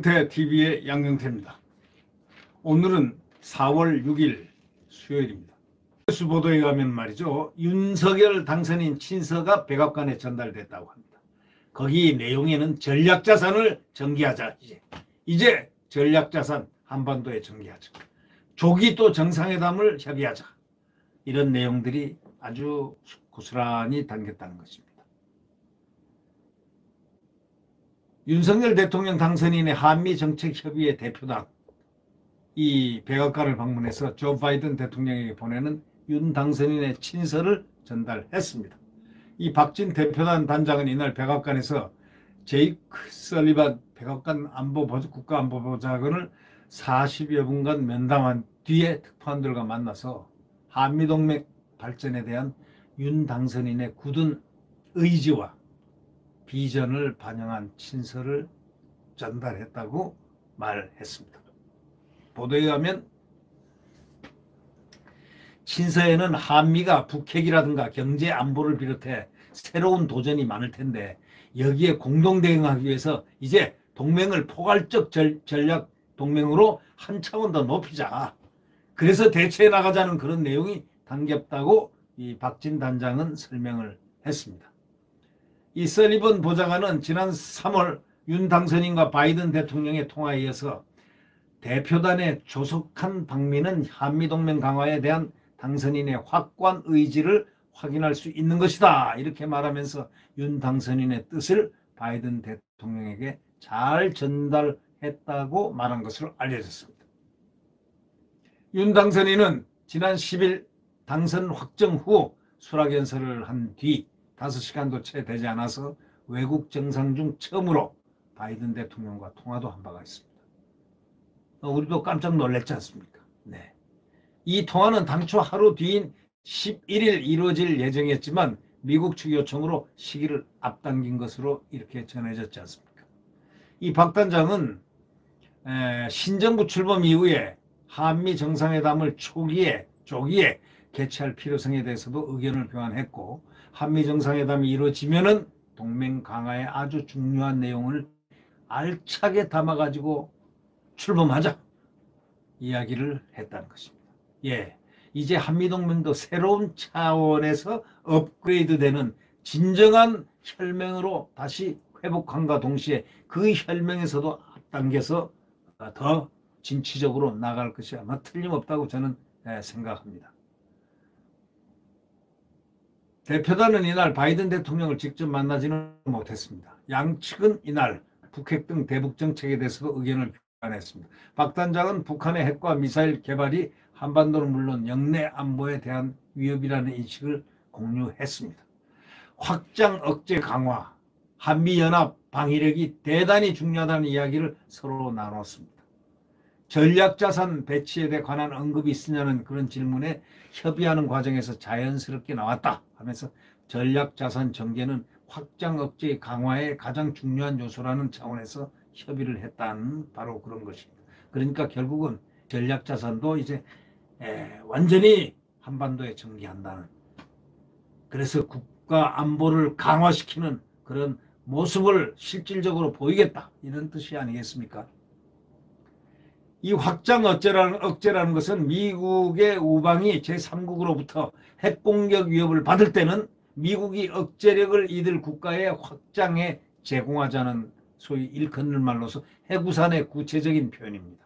양경태 TV의 양경태입니다. 오늘은 4월 6일 수요일입니다. 뉴스 보도에 의하면 말이죠. 윤석열 당선인 친서가 백악관에 전달됐다고 합니다. 거기 내용에는 전략자산을 전개하자. 이제 전략자산 한반도에 전개하자. 조기 또 정상회담을 협의하자. 이런 내용들이 아주 고스란히 담겼다는 것입니다. 윤석열 대통령 당선인의 한미정책협의회 대표단 이 백악관을 방문해서 조 바이든 대통령에게 보내는 윤 당선인의 친서를 전달했습니다. 이 박진 대표단 단장은 이날 백악관에서 제이크 설리반 백악관 국가안보보좌관을 40여 분간 면담한 뒤에 특파원들과 만나서 한미동맹 발전에 대한 윤 당선인의 굳은 의지와 비전을 반영한 친서를 전달했다고 말했습니다. 보도에 의하면 친서에는 한미가 북핵이라든가 경제 안보를 비롯해 새로운 도전이 많을 텐데 여기에 공동 대응하기 위해서 이제 동맹을 포괄적 전략 동맹으로 한 차원 더 높이자. 그래서 대처해 나가자는 그런 내용이 담겼다고 이 박진 단장은 설명을 했습니다. 이 설리번 보좌관은 지난 3월 윤 당선인과 바이든 대통령의 통화에 이어서 대표단의 조속한 방미는 한미동맹 강화에 대한 당선인의 확고한 의지를 확인할 수 있는 것이다. 이렇게 말하면서 윤 당선인의 뜻을 바이든 대통령에게 잘 전달했다고 말한 것으로 알려졌습니다. 윤 당선인은 지난 10일 당선 확정 후 수락연설을 한 뒤 5시간도 채 되지 않아서 외국 정상 중 처음으로 바이든 대통령과 통화도 한 바가 있습니다. 우리도 깜짝 놀랐지 않습니까? 네. 이 통화는 당초 하루 뒤인 11일 이루어질 예정이었지만 미국 측 요청으로 시기를 앞당긴 것으로 이렇게 전해졌지 않습니까? 이 박 단장은 신정부 출범 이후에 한미 정상회담을 조기에 개최할 필요성에 대해서도 의견을 교환했고 한미 정상회담이 이루어지면은 동맹 강화에 아주 중요한 내용을 알차게 담아가지고 출범하자 이야기를 했다는 것입니다. 이제 한미동맹도 새로운 차원에서 업그레이드되는 진정한 혈맹으로 다시 회복함과 동시에 그 혈맹에서도 앞당겨서 더 진취적으로 나갈 것이 아마 틀림없다고 저는 생각합니다. 대표단은 이날 바이든 대통령을 직접 만나지는 못했습니다. 양측은 이날 북핵 등 대북 정책에 대해서도 의견을 교환했습니다. 박 단장은 북한의 핵과 미사일 개발이 한반도는 물론 영내 안보에 대한 위협이라는 인식을 공유했습니다. 확장 억제 강화, 한미연합 방위력이 대단히 중요하다는 이야기를 서로 나눴습니다. 전략자산 배치에 대해 관한 언급이 있으냐는 그런 질문에 협의하는 과정에서 자연스럽게 나왔다 하면서 전략자산 전개는 확장 억제 강화의 가장 중요한 요소라는 차원에서 협의를 했다는 바로 그런 것입니다. 그러니까 결국은 전략자산도 이제 완전히 한반도에 전개한다는, 그래서 국가 안보를 강화시키는 그런 모습을 실질적으로 보이겠다 이런 뜻이 아니겠습니까? 이 확장 억제라는 것은 미국의 우방이 제3국으로부터 핵공격 위협을 받을 때는 미국이 억제력을 이들 국가의 확장에 제공하자는 소위 일컫는 말로서 핵우산의 구체적인 표현입니다.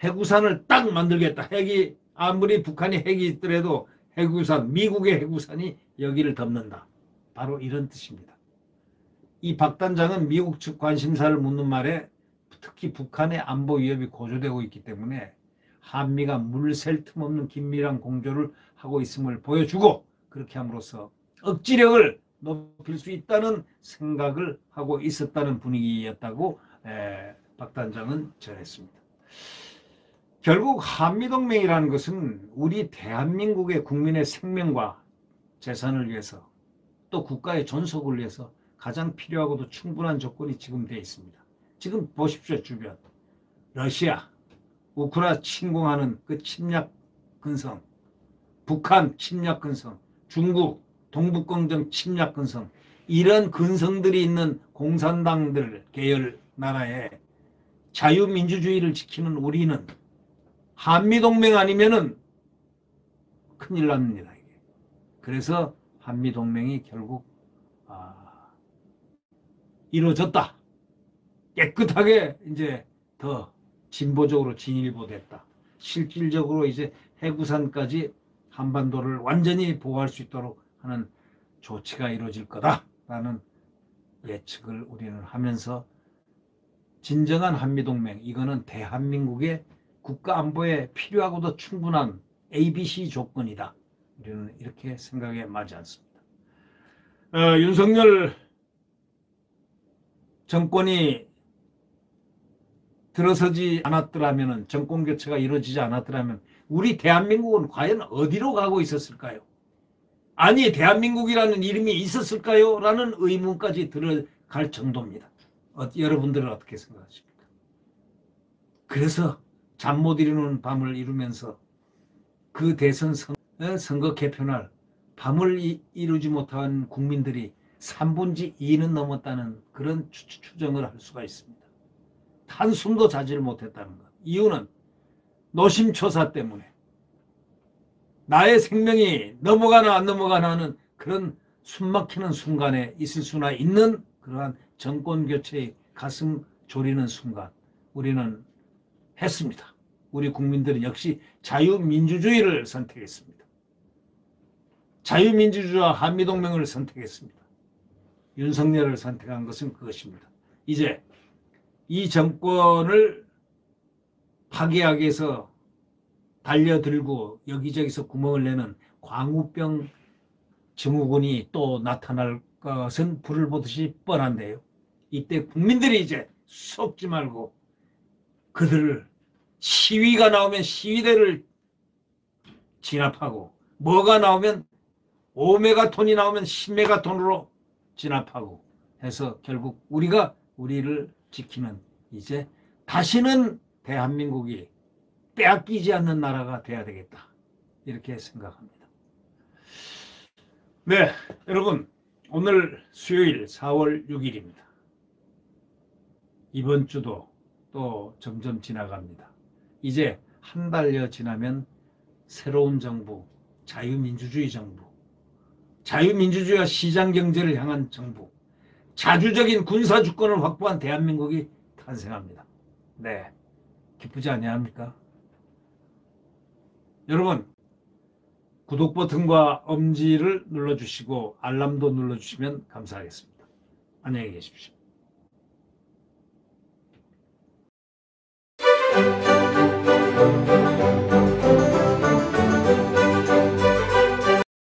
핵우산을 딱 만들겠다. 핵이 아무리 북한이 핵이 있더라도 핵우산, 미국의 핵우산이 여기를 덮는다. 바로 이런 뜻입니다. 이 박 단장은 미국 측 관심사를 묻는 말에 특히 북한의 안보 위협이 고조되고 있기 때문에 한미가 물샐 틈 없는 긴밀한 공조를 하고 있음을 보여주고 그렇게 함으로써 억지력을 높일 수 있다는 생각을 하고 있었다는 분위기였다고 박 단장은 전했습니다. 결국 한미동맹이라는 것은 우리 대한민국의 국민의 생명과 재산을 위해서 또 국가의 존속을 위해서 가장 필요하고도 충분한 조건이 지금 되어 있습니다. 지금 보십시오. 주변 러시아, 우크라이나 침공하는 그 침략 근성, 북한 침략 근성, 중국 동북공정 침략 근성, 이런 근성들이 있는 공산당들 계열 나라에 자유민주주의를 지키는 우리는 한미동맹 아니면은 큰일 납니다. 이게. 그래서 한미동맹이 결국 이루어졌다. 깨끗하게 이제 더 진보적으로 진일보됐다. 실질적으로 이제 해구산까지 한반도를 완전히 보호할 수 있도록 하는 조치가 이루어질 거다라는 예측을 우리는 하면서 진정한 한미동맹, 이거는 대한민국의 국가안보에 필요하고도 충분한 ABC 조건이다. 우리는 이렇게 생각에 맞지 않습니다. 윤석열 정권이 들어서지 않았더라면, 정권 교체가 이루어지지 않았더라면 우리 대한민국은 과연 어디로 가고 있었을까요? 아니, 대한민국이라는 이름이 있었을까요? 라는 의문까지 들어갈 정도입니다. 여러분들은 어떻게 생각하십니까? 그래서 잠 못 이루는 밤을 이루면서 그 대선 선거 개표날 밤을 이루지 못한 국민들이 3분의 2는 넘었다는 그런 추정을 할 수가 있습니다. 한숨도 자지를 못했다는 것. 이유는 노심초사 때문에 나의 생명이 넘어가나 안 넘어가나 하는 그런 숨막히는 순간에 있을 수나 있는 그러한 정권교체의 가슴 졸이는 순간 우리는 했습니다. 우리 국민들은 역시 자유민주주의를 선택했습니다. 자유민주주의와 한미동맹을 선택했습니다. 윤석열을 선택한 것은 그것입니다. 이제 이 정권을 파괴하기 위해서 달려들고 여기저기서 구멍을 내는 광우병 증후군이 또 나타날 것은 불을 보듯이 뻔한데요. 이때 국민들이 이제 속지 말고 그들을 시위가 나오면 시위대를 진압하고 뭐가 나오면 5메가톤이 나오면 10메가톤으로 진압하고 해서 결국 우리가 우리를 지키는 이제 다시는 대한민국이 빼앗기지 않는 나라가 돼야 되겠다. 이렇게 생각합니다. 네, 여러분 오늘 수요일 4월 6일입니다. 이번 주도 또 점점 지나갑니다. 이제 한 달여 지나면 새로운 정부, 자유민주주의 정부, 자유민주주의와 시장경제를 향한 정부, 자주적인 군사주권을 확보한 대한민국이 탄생합니다. 네, 기쁘지 아니합니까? 여러분, 구독 버튼과 엄지를 눌러주시고 알람도 눌러주시면 감사하겠습니다. 안녕히 계십시오.